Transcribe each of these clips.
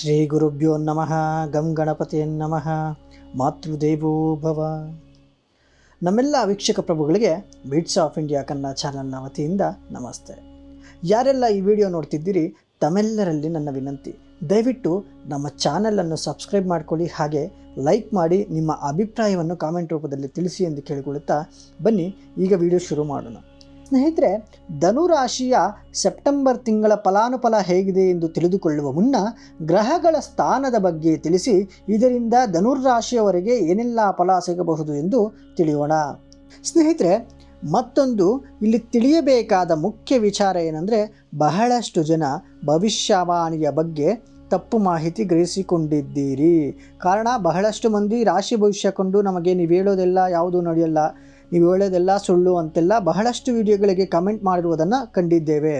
ಶ್ರೀ ಗುರುಭ್ಯೋ ನಮಃ. ಗಂ ಗಣಪತಿಯ ನಮಃ. ಮಾತೃದೇವೋ ಭವ. ನಮ್ಮೆಲ್ಲ ವೀಕ್ಷಕ ಪ್ರಭುಗಳಿಗೆ ಬೀಟ್ಸ್ ಆಫ್ ಇಂಡಿಯಾ ಕನ್ನಡ ಚಾನಲ್ನ ವತಿಯಿಂದ ನಮಸ್ತೆ. ಯಾರೆಲ್ಲ ಈ ವಿಡಿಯೋ ನೋಡ್ತಿದ್ದೀರಿ ತಮ್ಮೆಲ್ಲರಲ್ಲಿ ನನ್ನ ವಿನಂತಿ, ದಯವಿಟ್ಟು ನಮ್ಮ ಚಾನಲನ್ನು ಸಬ್ಸ್ಕ್ರೈಬ್ ಮಾಡಿಕೊಳ್ಳಿ, ಹಾಗೆ ಲೈಕ್ ಮಾಡಿ ನಿಮ್ಮ ಅಭಿಪ್ರಾಯವನ್ನು ಕಾಮೆಂಟ್ ರೂಪದಲ್ಲಿ ತಿಳಿಸಿ ಎಂದು ಕೇಳಿಕೊಳ್ಳುತ್ತಾ ಬನ್ನಿ ಈಗ ವಿಡಿಯೋ ಶುರು ಮಾಡೋಣ. ಸ್ನೇಹಿತರೆ, ಧನುರಾಶಿಯ ಸೆಪ್ಟೆಂಬರ್ ತಿಂಗಳ ಫಲಾನುಫಲ ಹೇಗಿದೆ ಎಂದು ತಿಳಿದುಕೊಳ್ಳುವ ಮುನ್ನ ಗ್ರಹಗಳ ಸ್ಥಾನದ ಬಗ್ಗೆ ತಿಳಿಸಿ ಇದರಿಂದ ಧನುರಾಶಿಯವರಿಗೆ ಏನೆಲ್ಲ ಫಲ ಸಿಗಬಹುದು ಎಂದು ತಿಳಿಯೋಣ. ಸ್ನೇಹಿತರೆ, ಮತ್ತೊಂದು ಇಲ್ಲಿ ತಿಳಿಯಬೇಕಾದ ಮುಖ್ಯ ವಿಚಾರ ಏನಂದರೆ, ಬಹಳಷ್ಟು ಜನ ಭವಿಷ್ಯವಾಣಿಯ ಬಗ್ಗೆ ತಪ್ಪು ಮಾಹಿತಿ ಗ್ರಹಿಸಿಕೊಂಡಿದ್ದೀರಿ. ಕಾರಣ, ಬಹಳಷ್ಟು ಮಂದಿ ರಾಶಿ ಭವಿಷ್ಯ ಕೊಂಡು ನಮಗೆ ನೀವು ಹೇಳೋದೆಲ್ಲ ಯಾವುದೂ ನಡೆಯಲ್ಲ, ನೀವು ಹೇಳೋದೆಲ್ಲ ಸುಳ್ಳು ಅಂತೆಲ್ಲ ಬಹಳಷ್ಟು ವಿಡಿಯೋಗಳಿಗೆ ಕಮೆಂಟ್ ಮಾಡಿರುವುದನ್ನು ಕಂಡಿದ್ದೇವೆ.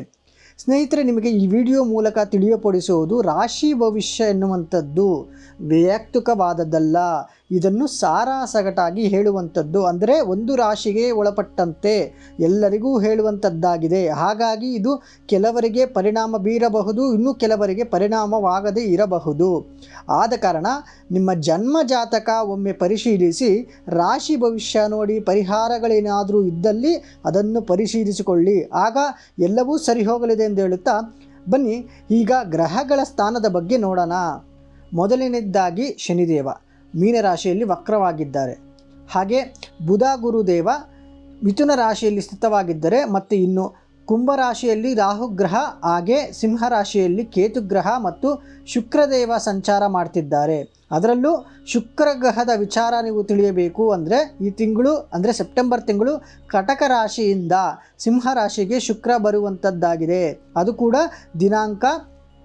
ಸ್ನೇಹಿತರೆ, ನಿಮಗೆ ಈ ವಿಡಿಯೋ ಮೂಲಕ ತಿಳಿಯಪಡಿಸುವುದು ರಾಶಿ ಭವಿಷ್ಯ ಎನ್ನುವಂಥದ್ದು ವೈಯಕ್ತಿಕವಾದದ್ದಲ್ಲ, ಇದನ್ನು ಸಾರಾಸಗಟಾಗಿ ಹೇಳುವಂಥದ್ದು. ಅಂದರೆ ಒಂದು ರಾಶಿಗೆ ಒಳಪಟ್ಟಂತೆ ಎಲ್ಲರಿಗೂ ಹೇಳುವಂಥದ್ದಾಗಿದೆ. ಹಾಗಾಗಿ ಇದು ಕೆಲವರಿಗೆ ಪರಿಣಾಮ ಬೀರಬಹುದು, ಇನ್ನು ಕೆಲವರಿಗೆ ಪರಿಣಾಮವಾಗದೇ ಇರಬಹುದು. ಆದ ಕಾರಣ ನಿಮ್ಮ ಜನ್ಮ ಜಾತಕ ಒಮ್ಮೆ ಪರಿಶೀಲಿಸಿ ರಾಶಿ ಭವಿಷ್ಯ ನೋಡಿ ಪರಿಹಾರಗಳೇನಾದರೂ ಇದ್ದಲ್ಲಿ ಅದನ್ನು ಪರಿಶೀಲಿಸಿಕೊಳ್ಳಿ, ಆಗ ಎಲ್ಲವೂ ಸರಿ ಹೋಗಲಿದೆ ಎಂದು ಹೇಳುತ್ತಾ ಬನ್ನಿ ಈಗ ಗ್ರಹಗಳ ಸ್ಥಾನದ ಬಗ್ಗೆ ನೋಡೋಣ. ಮೊದಲನೇದಾಗಿ ಶನಿದೇವ ಮೀನರಾಶಿಯಲ್ಲಿ ವಕ್ರವಾಗಿದ್ದಾರೆ. ಹಾಗೆ ಬುಧ ಗುರುದೇವ ಮಿಥುನ ರಾಶಿಯಲ್ಲಿ ಸ್ಥಿತವಾಗಿದ್ದರೆ, ಮತ್ತು ಇನ್ನು ಕುಂಭರಾಶಿಯಲ್ಲಿ ರಾಹುಗ್ರಹ, ಹಾಗೆ ಸಿಂಹರಾಶಿಯಲ್ಲಿ ಕೇತುಗ್ರಹ ಮತ್ತು ಶುಕ್ರದೇವ ಸಂಚಾರ ಮಾಡ್ತಿದ್ದಾರೆ. ಅದರಲ್ಲೂ ಶುಕ್ರ ಗ್ರಹದ ವಿಚಾರ ನೀವು ತಿಳಿಯಬೇಕು ಅಂದರೆ ಈ ತಿಂಗಳು ಅಂದರೆ ಸೆಪ್ಟೆಂಬರ್ ತಿಂಗಳು ಕಟಕ ರಾಶಿಯಿಂದ ಸಿಂಹರಾಶಿಗೆ ಶುಕ್ರ ಬರುವಂಥದ್ದಾಗಿದೆ. ಅದು ಕೂಡ ದಿನಾಂಕ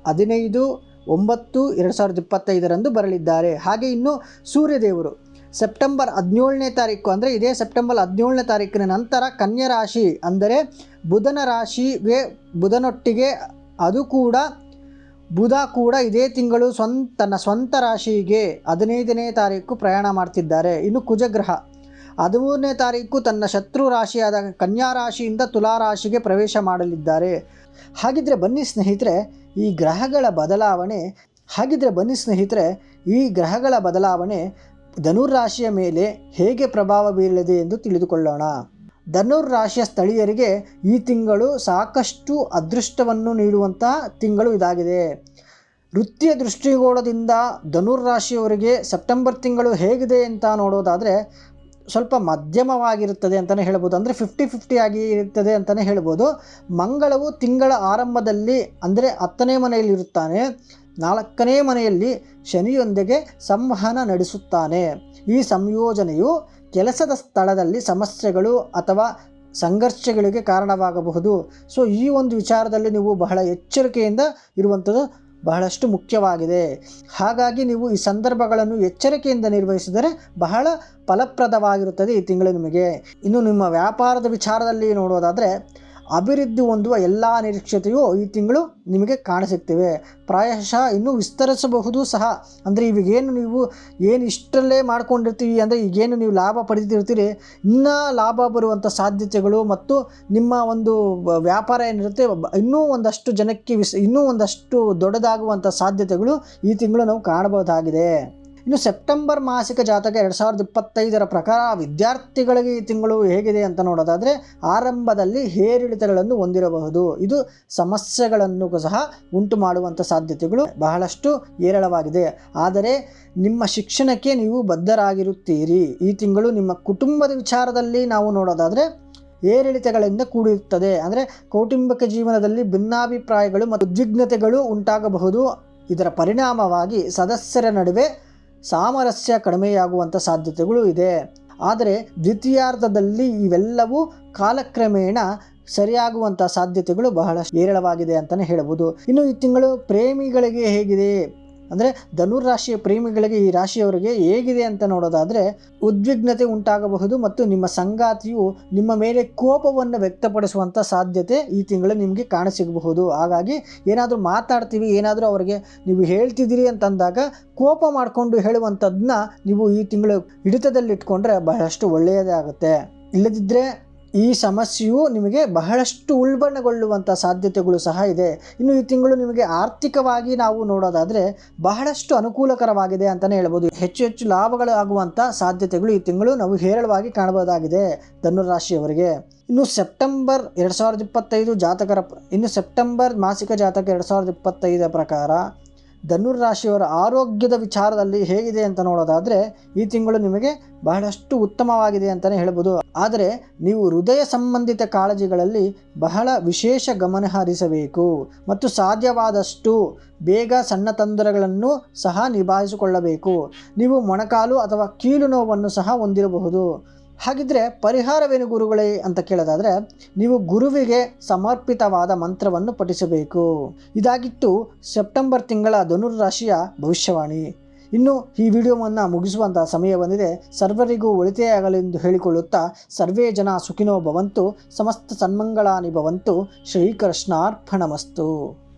15/9/2025 ಬರಲಿದ್ದಾರೆ. ಹಾಗೆ ಇನ್ನು ಸೂರ್ಯದೇವರು ಸೆಪ್ಟೆಂಬರ್ 17ನೇ ತಾರೀಕು ಅಂದರೆ ಇದೇ ಸೆಪ್ಟೆಂಬರ್ 17ನೇ ತಾರೀಕಿನ ನಂತರ ಕನ್ಯಾ ರಾಶಿ ಅಂದರೆ ಬುಧನ ರಾಶಿಗೆ ಬುಧನೊಟ್ಟಿಗೆ ಅದು ಕೂಡ ಬುಧ ಕೂಡ ಇದೇ ತಿಂಗಳು ತನ್ನ ಸ್ವಂತ ರಾಶಿಗೆ 15ನೇ ತಾರೀಕು ಪ್ರಯಾಣ ಮಾಡ್ತಿದ್ದಾರೆ. ಇನ್ನು ಕುಜಗ್ರಹ 13ನೇ ತಾರೀಕು ತನ್ನ ಶತ್ರು ರಾಶಿಯಾದ ಕನ್ಯಾ ರಾಶಿಯಿಂದ ತುಲಾ ರಾಶಿಗೆ ಪ್ರವೇಶ ಮಾಡಲಿದ್ದಾರೆ. ಹಾಗಿದ್ರೆ ಬನ್ನಿ ಸ್ನೇಹಿತರೆ, ಈ ಗ್ರಹಗಳ ಬದಲಾವಣೆ ಧನುರಾಶಿಯ ಮೇಲೆ ಹೇಗೆ ಪ್ರಭಾವ ಬೀರಲಿದೆ ಎಂದು ತಿಳಿದುಕೊಳ್ಳೋಣ. ಧನುರಾಶಿಯ ಸ್ಥಳೀಯರಿಗೆ ಈ ತಿಂಗಳು ಸಾಕಷ್ಟು ಅದೃಷ್ಟವನ್ನು ನೀಡುವಂತಹ ತಿಂಗಳು ಇದಾಗಿದೆ. ವೃತ್ತಿಯ ದೃಷ್ಟಿಕೋನದಿಂದ ಧನುರಾಶಿಯವರಿಗೆ ಸೆಪ್ಟೆಂಬರ್ ತಿಂಗಳು ಹೇಗಿದೆ ಅಂತ ನೋಡೋದಾದರೆ ಸ್ವಲ್ಪ ಮಧ್ಯಮವಾಗಿರುತ್ತದೆ ಅಂತಲೇ ಹೇಳ್ಬೋದು. ಅಂದರೆ 50-50 ಆಗಿ ಇರುತ್ತದೆ ಅಂತಲೇ ಹೇಳ್ಬೋದು. ಮಂಗಳವು ತಿಂಗಳ ಆರಂಭದಲ್ಲಿ ಅಂದರೆ 10ನೇ ಮನೆಯಲ್ಲಿರುತ್ತಾನೆ, 4ನೇ ಮನೆಯಲ್ಲಿ ಶನಿಯೊಂದಿಗೆ ಸಂವಹನ ನಡೆಸುತ್ತಾನೆ. ಈ ಸಂಯೋಜನೆಯು ಕೆಲಸದ ಸ್ಥಳದಲ್ಲಿ ಸಮಸ್ಯೆಗಳು ಅಥವಾ ಸಂಘರ್ಷಗಳಿಗೆ ಕಾರಣವಾಗಬಹುದು. ಸೊ ಈ ಒಂದು ವಿಚಾರದಲ್ಲಿ ನೀವು ಬಹಳ ಎಚ್ಚರಿಕೆಯಿಂದ ಇರುವಂಥದ್ದು ಬಹಳಷ್ಟು ಮುಖ್ಯವಾಗಿದೆ. ಹಾಗಾಗಿ ನೀವು ಈ ಸಂದರ್ಭಗಳನ್ನು ಎಚ್ಚರಿಕೆಯಿಂದ ನಿರ್ವಹಿಸಿದರೆ ಬಹಳ ಫಲಪ್ರದವಾಗಿರುತ್ತದೆ ಈ ತಿಂಗಳು ನಿಮಗೆ. ಇನ್ನು ನಿಮ್ಮ ವ್ಯಾಪಾರದ ವಿಚಾರದಲ್ಲಿ ನೋಡೋದಾದರೆ ಅಭಿವೃದ್ಧಿ ಹೊಂದುವ ಎಲ್ಲ ನಿರೀಕ್ಷತೆಯು ಈ ತಿಂಗಳು ನಿಮಗೆ ಕಾಣಸಿಗ್ತವೆ. ಪ್ರಾಯಶಃ ಇನ್ನೂ ವಿಸ್ತರಿಸಬಹುದು ಸಹ. ಅಂದರೆ ಇವಾಗೇನು ನೀವು ಇಷ್ಟರಲ್ಲೇ ಮಾಡ್ಕೊಂಡಿರ್ತೀವಿ ಅಂದರೆ ಈಗೇನು ನೀವು ಲಾಭ ಪಡೆದಿರ್ತೀರಿ, ಇನ್ನೂ ಲಾಭ ಬರುವಂಥ ಸಾಧ್ಯತೆಗಳು ಮತ್ತು ನಿಮ್ಮ ಒಂದು ವ್ಯಾಪಾರ ಏನಿರುತ್ತೆ ಇನ್ನೂ ಒಂದಷ್ಟು ಜನಕ್ಕೆ ಇನ್ನೂ ಒಂದಷ್ಟು ದೊಡ್ಡದಾಗುವಂಥ ಸಾಧ್ಯತೆಗಳು ಈ ತಿಂಗಳು ನಾವು ಕಾಣಬಹುದಾಗಿದೆ. ಇನ್ನು ಸೆಪ್ಟೆಂಬರ್ ಮಾಸಿಕ ಜಾತಕ 2025 ಪ್ರಕಾರ ವಿದ್ಯಾರ್ಥಿಗಳಿಗೆ ಈ ತಿಂಗಳು ಹೇಗಿದೆ ಅಂತ ನೋಡೋದಾದರೆ ಆರಂಭದಲ್ಲಿ ಏರಿಳಿತಗಳನ್ನು ಹೊಂದಿರಬಹುದು. ಇದು ಸಮಸ್ಯೆಗಳನ್ನು ಸಹ ಉಂಟು ಮಾಡುವಂಥ ಸಾಧ್ಯತೆಗಳು ಬಹಳಷ್ಟು ಹೇರಳವಾಗಿದೆ. ಆದರೆ ನಿಮ್ಮ ಶಿಕ್ಷಣಕ್ಕೆ ನೀವು ಬದ್ಧರಾಗಿರುತ್ತೀರಿ. ಈ ತಿಂಗಳು ನಿಮ್ಮ ಕುಟುಂಬದ ವಿಚಾರದಲ್ಲಿ ನಾವು ನೋಡೋದಾದರೆ ಏರಿಳಿತಗಳಿಂದ ಕೂಡಿರುತ್ತದೆ. ಅಂದರೆ ಕೌಟುಂಬಿಕ ಜೀವನದಲ್ಲಿ ಭಿನ್ನಾಭಿಪ್ರಾಯಗಳು ಮತ್ತು ಉದ್ವಿಗ್ನತೆಗಳು ಉಂಟಾಗಬಹುದು. ಇದರ ಪರಿಣಾಮವಾಗಿ ಸದಸ್ಯರ ನಡುವೆ ಸಾಮರಸ್ಯ ಕಡಿಮೆಯಾಗುವಂಥ ಸಾಧ್ಯತೆಗಳು ಇದೆ. ಆದರೆ ದ್ವಿತೀಯಾರ್ಧದಲ್ಲಿ ಇವೆಲ್ಲವೂ ಕಾಲಕ್ರಮೇಣ ಸರಿಯಾಗುವಂಥ ಸಾಧ್ಯತೆಗಳು ಬಹಳ ಹೇರಳವಾಗಿದೆ ಅಂತಲೇ ಹೇಳ್ಬೋದು. ಇನ್ನು ಈ ತಿಂಗಳು ಪ್ರೇಮಿಗಳಿಗೆ ಹೇಗಿದೆ ಅಂದರೆ ಧನುರಾಶಿಯ ಪ್ರೇಮಿಗಳಿಗೆ ಈ ರಾಶಿಯವರಿಗೆ ಹೇಗಿದೆ ಅಂತ ನೋಡೋದಾದರೆ ಉದ್ವಿಗ್ನತೆ ಉಂಟಾಗಬಹುದು ಮತ್ತು ನಿಮ್ಮ ಸಂಗಾತಿಯು ನಿಮ್ಮ ಮೇಲೆ ಕೋಪವನ್ನು ವ್ಯಕ್ತಪಡಿಸುವಂಥ ಸಾಧ್ಯತೆ ಈ ತಿಂಗಳು ನಿಮಗೆ ಕಾಣಸಿಗಬಹುದು. ಹಾಗಾಗಿ ಏನಾದರೂ ಮಾತಾಡ್ತೀವಿ, ಏನಾದರೂ ಅವರಿಗೆ ನೀವು ಹೇಳ್ತಿದ್ದೀರಿ ಅಂತಂದಾಗ ಕೋಪ ಮಾಡಿಕೊಂಡು ಹೇಳುವಂಥದ್ದನ್ನ ನೀವು ಈ ತಿಂಗಳು ಹಿಡಿತದಲ್ಲಿಟ್ಕೊಂಡ್ರೆ ಬಹಳಷ್ಟು ಒಳ್ಳೆಯದೇ ಆಗುತ್ತೆ. ಇಲ್ಲದಿದ್ದರೆ ಈ ಸಮಸ್ಯೆಯು ನಿಮಗೆ ಬಹಳಷ್ಟು ಉಲ್ಬಣಗೊಳ್ಳುವಂಥ ಸಾಧ್ಯತೆಗಳು ಸಹ ಇದೆ. ಇನ್ನು ಈ ತಿಂಗಳು ನಿಮಗೆ ಆರ್ಥಿಕವಾಗಿ ನಾವು ನೋಡೋದಾದರೆ ಬಹಳಷ್ಟು ಅನುಕೂಲಕರವಾಗಿದೆ ಅಂತಲೇ ಹೇಳ್ಬೋದು. ಹೆಚ್ಚು ಹೆಚ್ಚು ಲಾಭಗಳು ಆಗುವಂಥ ಸಾಧ್ಯತೆಗಳು ಈ ತಿಂಗಳು ನಾವು ಹೇರಳವಾಗಿ ಕಾಣಬಹುದಾಗಿದೆ ಧನುರಾಶಿಯವರಿಗೆ. ಇನ್ನು ಸೆಪ್ಟೆಂಬರ್ 2025 ಸೆಪ್ಟೆಂಬರ್ ಮಾಸಿಕ ಜಾತಕ 2025 ಪ್ರಕಾರ ಧನುರಾಶಿಯವರ ಆರೋಗ್ಯದ ವಿಚಾರದಲ್ಲಿ ಹೇಗಿದೆ ಅಂತ ನೋಡೋದಾದರೆ ಈ ತಿಂಗಳು ನಿಮಗೆ ಬಹಳಷ್ಟು ಉತ್ತಮವಾಗಿದೆ ಅಂತಲೇ ಹೇಳ್ಬೋದು. ಆದರೆ ನೀವು ಹೃದಯ ಸಂಬಂಧಿತ ಕಾಳಜಿಗಳಲ್ಲಿ ಬಹಳ ವಿಶೇಷ ಗಮನ ಹರಿಸಬೇಕು ಮತ್ತು ಸಾಧ್ಯವಾದಷ್ಟು ಬೇಗ ಸಣ್ಣ ತೊಂದರೆಗಳನ್ನು ಸಹ ನಿಭಾಯಿಸಿಕೊಳ್ಳಬೇಕು. ನೀವು ಮೊಣಕಾಲು ಅಥವಾ ಕೀಲು ನೋವನ್ನು ಸಹ ಹೊಂದಿರಬಹುದು. ಹಾಗಿದ್ರೆ ಪರಿಹಾರವೇನು ಗುರುಗಳೇ ಅಂತ ಕೇಳೋದಾದರೆ ನೀವು ಗುರುವಿಗೆ ಸಮರ್ಪಿತವಾದ ಮಂತ್ರವನ್ನು ಪಠಿಸಬೇಕು. ಇದಾಗಿತ್ತು ಸೆಪ್ಟೆಂಬರ್ ತಿಂಗಳ ಧನುರಾಶಿಯ ಭವಿಷ್ಯವಾಣಿ. ಇನ್ನು ಈ ವಿಡಿಯೋವನ್ನು ಮುಗಿಸುವಂಥ ಸಮಯ ಬಂದಿದೆ. ಸರ್ವರಿಗೂ ಒಳಿತೆಯಾಗಲೆಂದು ಹೇಳಿಕೊಳ್ಳುತ್ತಾ ಸರ್ವೇ ಜನ ಸುಖಿನೋ ಭವಂತು, ಸಮಸ್ತ ಸನ್ಮಂಗಳಾನಿ ಭವಂತು. ಶ್ರೀಕೃಷ್ಣಾರ್ಪಣಮಸ್ತು.